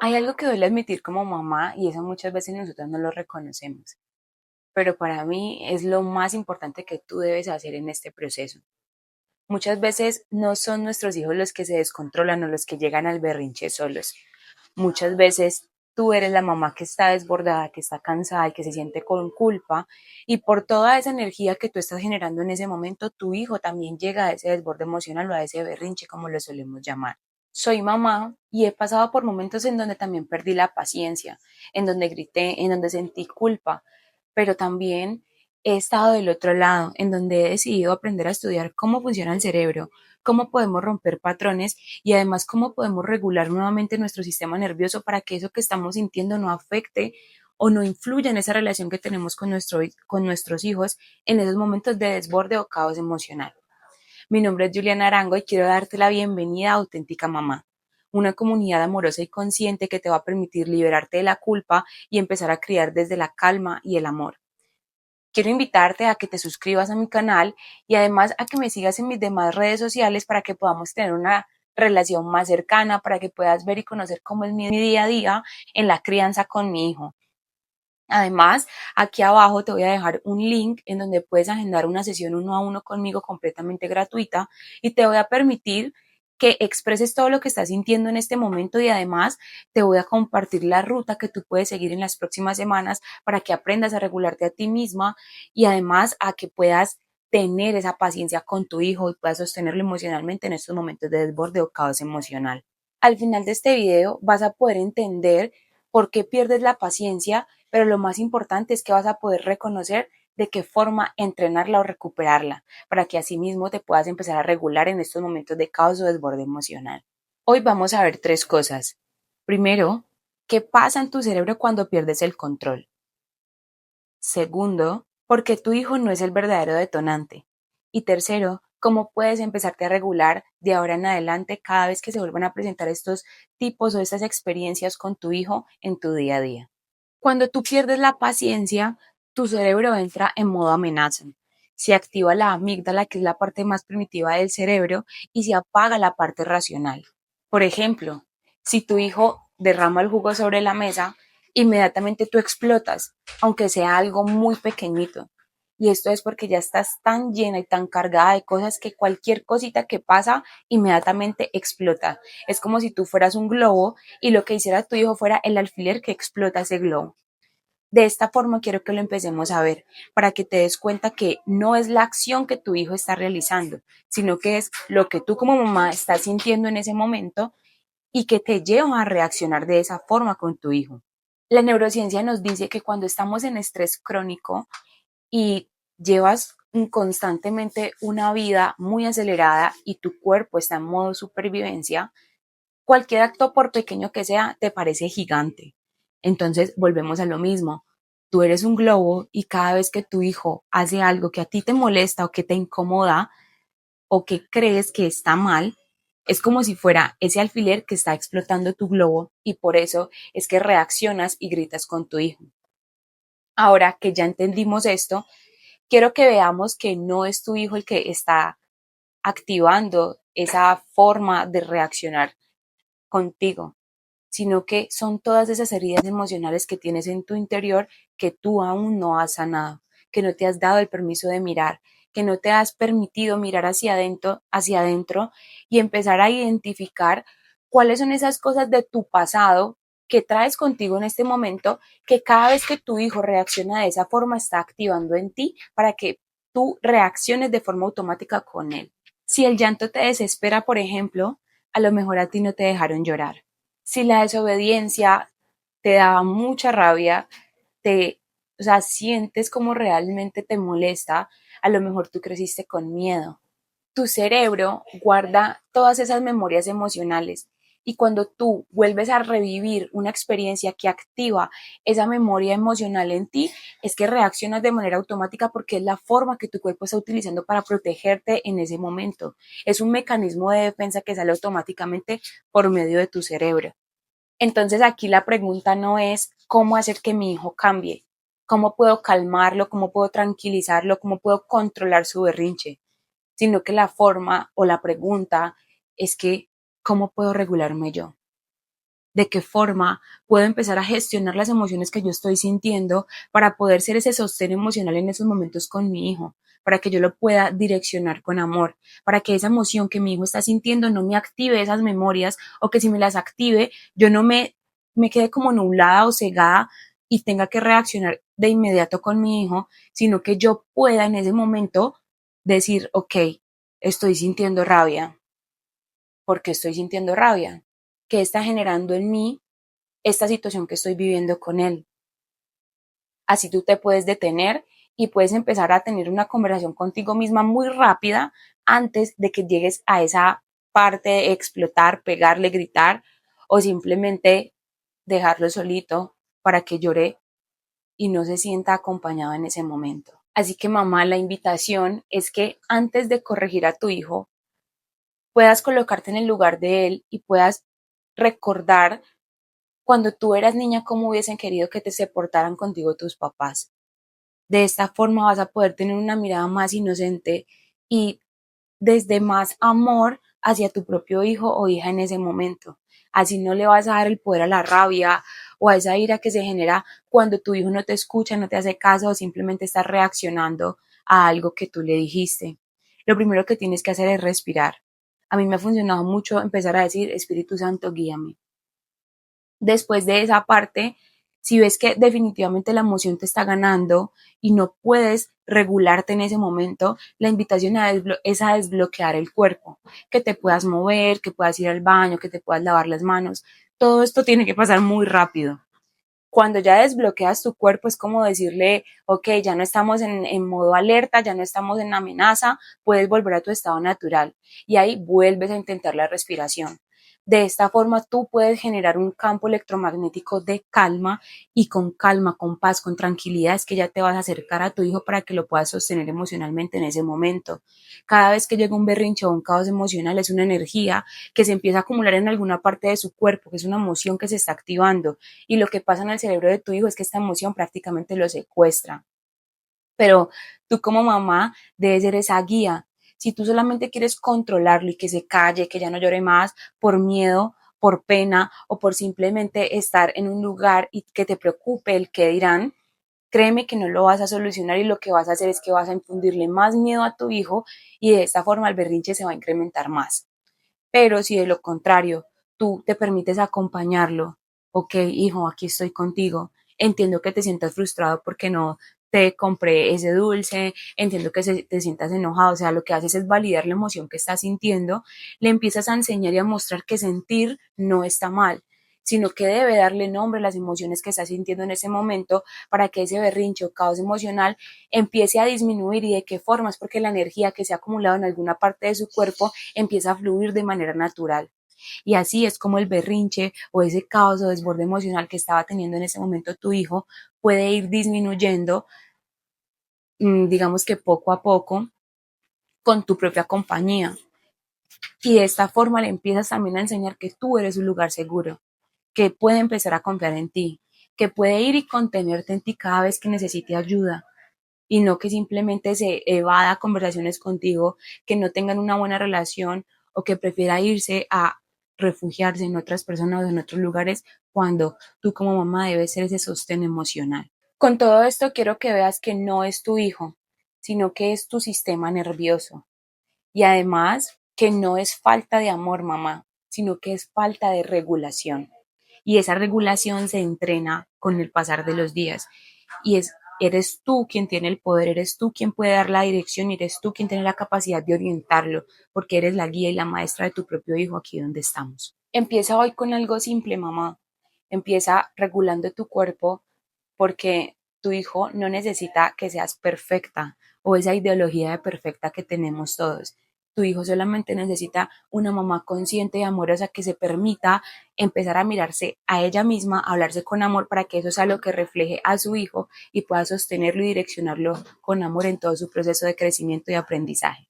Hay algo que duele admitir como mamá y eso muchas veces nosotros no lo reconocemos, pero para mí es lo más importante que tú debes hacer en este proceso. Muchas veces no son nuestros hijos los que se descontrolan o los que llegan al berrinche solos. Muchas veces tú eres la mamá que está desbordada, que está cansada y que se siente con culpa y por toda esa energía que tú estás generando en ese momento, tu hijo también llega a ese desborde emocional o a ese berrinche como lo solemos llamar. Soy mamá y he pasado por momentos en donde también perdí la paciencia, en donde grité, en donde sentí culpa, pero también he estado del otro lado, en donde he decidido aprender a estudiar cómo funciona el cerebro, cómo podemos romper patrones y además cómo podemos regular nuevamente nuestro sistema nervioso para que eso que estamos sintiendo no afecte o no influya en esa relación que tenemos con nuestros hijos en esos momentos de desborde o caos emocional. Mi nombre es Juliana Arango y quiero darte la bienvenida a Auténtica Mamá, una comunidad amorosa y consciente que te va a permitir liberarte de la culpa y empezar a criar desde la calma y el amor. Quiero invitarte a que te suscribas a mi canal y además a que me sigas en mis demás redes sociales para que podamos tener una relación más cercana, para que puedas ver y conocer cómo es mi día a día en la crianza con mi hijo. Además, aquí abajo te voy a dejar un link en donde puedes agendar una sesión uno a uno conmigo completamente gratuita y te voy a permitir que expreses todo lo que estás sintiendo en este momento y además te voy a compartir la ruta que tú puedes seguir en las próximas semanas para que aprendas a regularte a ti misma y además a que puedas tener esa paciencia con tu hijo y puedas sostenerlo emocionalmente en estos momentos de desborde o caos emocional. Al final de este video vas a poder entender por qué pierdes la paciencia, pero lo más importante es que vas a poder reconocer de qué forma entrenarla o recuperarla, para que así mismo te puedas empezar a regular en estos momentos de caos o desborde emocional. Hoy vamos a ver tres cosas. Primero, ¿qué pasa en tu cerebro cuando pierdes el control? Segundo, ¿por qué tu hijo no es el verdadero detonante? Y tercero, ¿cómo puedes empezarte a regular de ahora en adelante cada vez que se vuelvan a presentar estos tipos o estas experiencias con tu hijo en tu día a día? Cuando tú pierdes la paciencia, tu cerebro entra en modo amenaza. Se activa la amígdala, que es la parte más primitiva del cerebro, y se apaga la parte racional. Por ejemplo, si tu hijo derrama el jugo sobre la mesa, inmediatamente tú explotas, aunque sea algo muy pequeñito. Y esto es porque ya estás tan llena y tan cargada de cosas que cualquier cosita que pasa inmediatamente explota. Es como si tú fueras un globo y lo que hiciera tu hijo fuera el alfiler que explota ese globo. De esta forma quiero que lo empecemos a ver, para que te des cuenta que no es la acción que tu hijo está realizando, sino que es lo que tú como mamá estás sintiendo en ese momento y que te lleva a reaccionar de esa forma con tu hijo. La neurociencia nos dice que cuando estamos en estrés crónico y llevas constantemente una vida muy acelerada y tu cuerpo está en modo supervivencia, cualquier acto, por pequeño que sea, te parece gigante. Entonces, volvemos a lo mismo. Tú eres un globo y cada vez que tu hijo hace algo que a ti te molesta o que te incomoda o que crees que está mal, es como si fuera ese alfiler que está explotando tu globo y por eso es que reaccionas y gritas con tu hijo. Ahora que ya entendimos esto, quiero que veamos que no es tu hijo el que está activando esa forma de reaccionar contigo, sino que son todas esas heridas emocionales que tienes en tu interior que tú aún no has sanado, que no te has dado el permiso de mirar, que no te has permitido mirar hacia adentro y empezar a identificar cuáles son esas cosas de tu pasado que traes contigo en este momento, que cada vez que tu hijo reacciona de esa forma está activando en ti para que tú reacciones de forma automática con él. Si el llanto te desespera, por ejemplo, a lo mejor a ti no te dejaron llorar. Si la desobediencia te daba mucha rabia, o sea, sientes como realmente te molesta, a lo mejor tú creciste con miedo. Tu cerebro guarda todas esas memorias emocionales y cuando tú vuelves a revivir una experiencia que activa esa memoria emocional en ti, es que reaccionas de manera automática porque es la forma que tu cuerpo está utilizando para protegerte en ese momento. Es un mecanismo de defensa que sale automáticamente por medio de tu cerebro. Entonces aquí la pregunta no es cómo hacer que mi hijo cambie, cómo puedo calmarlo, cómo puedo tranquilizarlo, cómo puedo controlar su berrinche, sino que la forma o la pregunta es que cómo puedo regularme yo. de qué forma puedo empezar a gestionar las emociones que yo estoy sintiendo para poder ser ese sostén emocional en esos momentos con mi hijo, para que yo lo pueda direccionar con amor, para que esa emoción que mi hijo está sintiendo no me active esas memorias, o que si me las active yo no me quede como nublada o cegada y tenga que reaccionar de inmediato con mi hijo, sino que yo pueda en ese momento decir, ok, estoy sintiendo rabia. ¿Por qué estoy sintiendo rabia? ¿Qué está generando en mí esta situación que estoy viviendo con él? Así tú te puedes detener y puedes empezar a tener una conversación contigo misma muy rápida antes de que llegues a esa parte de explotar, pegarle, gritar, o simplemente dejarlo solito para que llore y no se sienta acompañado en ese momento. Así que mamá, la invitación es que antes de corregir a tu hijo, puedas colocarte en el lugar de él y puedas recordar cuando tú eras niña cómo hubiesen querido que te se portaran contigo tus papás. De esta forma vas a poder tener una mirada más inocente y desde más amor hacia tu propio hijo o hija en ese momento. Así no le vas a dar el poder a la rabia o a esa ira que se genera cuando tu hijo no te escucha, no te hace caso o simplemente está reaccionando a algo que tú le dijiste. Lo primero que tienes que hacer es respirar. A mí me ha funcionado mucho empezar a decir, Espíritu Santo, guíame. Después de esa parte, si ves que definitivamente la emoción te está ganando y no puedes regularte en ese momento, la invitación es a desbloquear el cuerpo, que te puedas mover, que puedas ir al baño, que te puedas lavar las manos. Todo esto tiene que pasar muy rápido. Cuando ya desbloqueas tu cuerpo es como decirle, ok, ya no estamos en modo alerta, ya no estamos en amenaza, puedes volver a tu estado natural y ahí vuelves a intentar la respiración. De esta forma tú puedes generar un campo electromagnético de calma y con calma, con paz, con tranquilidad es que ya te vas a acercar a tu hijo para que lo puedas sostener emocionalmente en ese momento. Cada vez que llega un berrinche o un caos emocional es una energía que se empieza a acumular en alguna parte de su cuerpo, que es una emoción que se está activando y lo que pasa en el cerebro de tu hijo es que esta emoción prácticamente lo secuestra. Pero tú como mamá debes ser esa guía. Si tú solamente quieres controlarlo y que se calle, que ya no llore más por miedo, por pena o por simplemente estar en un lugar y que te preocupe el qué dirán, créeme que no lo vas a solucionar y lo que vas a hacer es que vas a infundirle más miedo a tu hijo y de esta forma el berrinche se va a incrementar más. Pero si de lo contrario tú te permites acompañarlo, ok, hijo, aquí estoy contigo, entiendo que te sientas frustrado porque no te compré ese dulce, entiendo que te sientas enojado, o sea, lo que haces es validar la emoción que estás sintiendo, le empiezas a enseñar y a mostrar que sentir no está mal, sino que debe darle nombre a las emociones que está sintiendo en ese momento para que ese berrinche o caos emocional empiece a disminuir y de qué formas, porque la energía que se ha acumulado en alguna parte de su cuerpo empieza a fluir de manera natural. Y así es como el berrinche o ese caos o desborde emocional que estaba teniendo en ese momento tu hijo puede ir disminuyendo, digamos que poco a poco, con tu propia compañía. Y de esta forma le empiezas también a enseñar que tú eres un lugar seguro, que puede empezar a confiar en ti, que puede ir y contenerte en ti cada vez que necesite ayuda, y no que simplemente se evada conversaciones contigo, que no tengan una buena relación o que prefiera irse a refugiarse en otras personas o en otros lugares cuando tú como mamá debes ser ese sostén emocional. Con todo esto quiero que veas que no es tu hijo, sino que es tu sistema nervioso. Y además que no es falta de amor, mamá, sino que es falta de regulación. Y esa regulación se entrena con el pasar de los días. Y eres tú quien tiene el poder, eres tú quien puede dar la dirección y eres tú quien tiene la capacidad de orientarlo, porque eres la guía y la maestra de tu propio hijo aquí donde estamos. Empieza hoy con algo simple, mamá. Empieza regulando tu cuerpo porque tu hijo no necesita que seas perfecta o esa ideología de perfecta que tenemos todos. Tu hijo solamente necesita una mamá consciente y amorosa que se permita empezar a mirarse a ella misma, a hablarse con amor para que eso sea lo que refleje a su hijo y pueda sostenerlo y direccionarlo con amor en todo su proceso de crecimiento y aprendizaje.